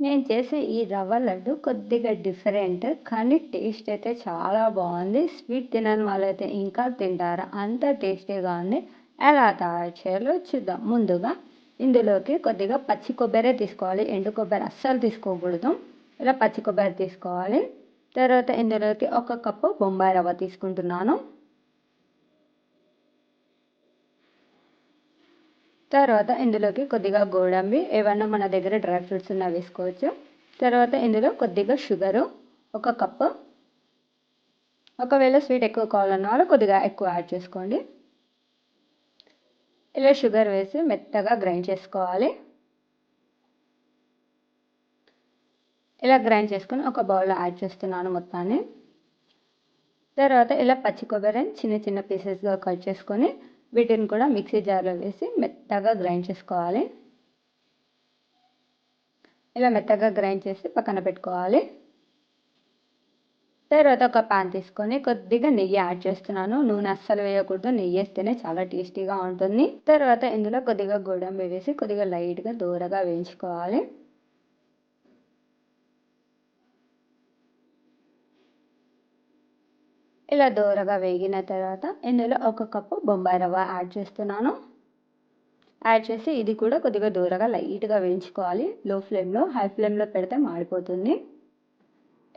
నేను చేసే ఈ రవ్వ లడ్డు కొద్దిగా డిఫరెంట్, కానీ టేస్ట్ అయితే చాలా బాగుంది. స్వీట్ తినని వాళ్ళైతే ఇంకా తింటారు, అంత టేస్టీగా ఉంది. ఎలా తయారు చేయాలో చూద్దాం. ముందుగా ఇందులోకి కొద్దిగా పచ్చి కొబ్బరి తీసుకోవాలి, ఎండు కొబ్బరి అస్సలు తీసుకోకూడదు. ఇలా పచ్చి కొబ్బరి తీసుకోవాలి. తర్వాత ఇందులోకి 1 కప్పు బొంబాయి రవ్వ తీసుకుంటున్నాను. తర్వాత ఇందులోకి కొద్దిగా గోడంబి, ఏవన్నా మన దగ్గర డ్రై ఫ్రూట్స్ ఉన్నా వేసుకోవచ్చు. తర్వాత ఇందులో కొద్దిగా షుగరు 1 కప్పు. ఒకవేళ స్వీట్ ఎక్కువ కావాలన్న వాళ్ళు కొద్దిగా ఎక్కువ యాడ్ చేసుకోండి. ఇలా షుగర్ వేసి మెత్తగా గ్రైండ్ చేసుకోవాలి. ఇలా గ్రైండ్ చేసుకొని ఒక బౌల్లో యాడ్ చేస్తున్నాను మొత్తాన్ని. తర్వాత ఇలా పచ్చి కొబ్బరిని చిన్న చిన్న పీసెస్గా కట్ చేసుకొని వీటిని కూడా మిక్సీ జార్లో వేసి మెత్తగా గ్రైండ్ చేసుకోవాలి. ఇలా మెత్తగా గ్రైండ్ చేసి పక్కన పెట్టుకోవాలి. తర్వాత ఒక పాన్ తీసుకొని కొద్దిగా నెయ్యి యాడ్ చేస్తున్నాను. నూనె అస్సలు వేయకూడదు, నెయ్యి వేస్తేనే చాలా టేస్టీగా ఉంటుంది. తర్వాత ఇందులో కొద్దిగా గోడంబి వేసి కొద్దిగా లైట్గా దూరగా వేయించుకోవాలి. ఇలా దూరగా వేగిన తర్వాత ఇందులో 1 కప్పు బొంబాయి రవ్వ యాడ్ చేస్తున్నాను. యాడ్ చేసి ఇది కూడా కొద్దిగా దూరగా లైట్గా వేయించుకోవాలి. లో ఫ్లేమ్లో, హై ఫ్లేమ్లో పెడితే మాడిపోతుంది.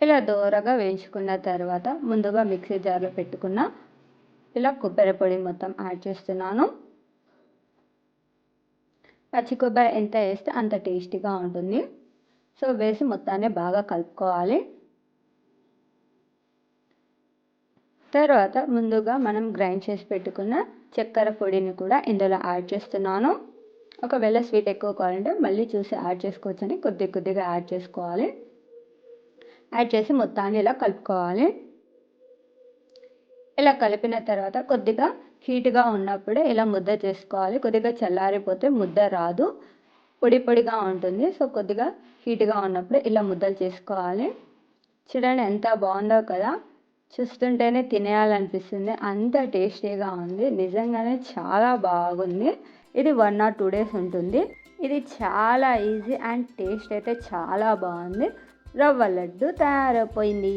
ఇలా దూరగా వేయించుకున్న తర్వాత ముందుగా మిక్సీ జార్లో పెట్టుకున్న ఇలా కొబ్బరి పొడి మొత్తం యాడ్ చేస్తున్నాను. పచ్చి కొబ్బరి ఎంత వేస్తే అంత టేస్టీగా ఉంటుంది. సో వేసి మొత్తాన్ని బాగా కలుపుకోవాలి. తర్వాత ముందుగా మనం గ్రైండ్ చేసి పెట్టుకున్న చక్కెర పొడిని కూడా ఇందులో యాడ్ చేస్తున్నాను. ఒకవేళ స్వీట్ ఎక్కువ కావాలంటే మళ్ళీ చూసి యాడ్ చేసుకోవచ్చని కొద్దిగా యాడ్ చేసుకోవాలి. యాడ్ చేసి మొత్తాన్ని ఇలా కలుపుకోవాలి. ఇలా కలిపిన తర్వాత కొద్దిగా హీట్గా ఉన్నప్పుడే ఇలా ముద్ద చేసుకోవాలి. కొద్దిగా చల్లారిపోతే ముద్ద రాదు, పొడి పొడిగా ఉంటుంది. సో కొద్దిగా హీట్గా ఉన్నప్పుడు ఇలా ముద్దలు చేసుకోవాలి. చూడండి ఎంత బాగుందో కదా, చూస్తుంటేనే తినేయాలనిపిస్తుంది, అంత టేస్టీగా ఉంది. నిజంగానే చాలా బాగుంది. ఇది 1 or 2 days ఉంటుంది. ఇది చాలా ఈజీ అండ్ టేస్ట్ అయితే చాలా బాగుంది. రవ్వ లడ్డు తయారైపోయింది.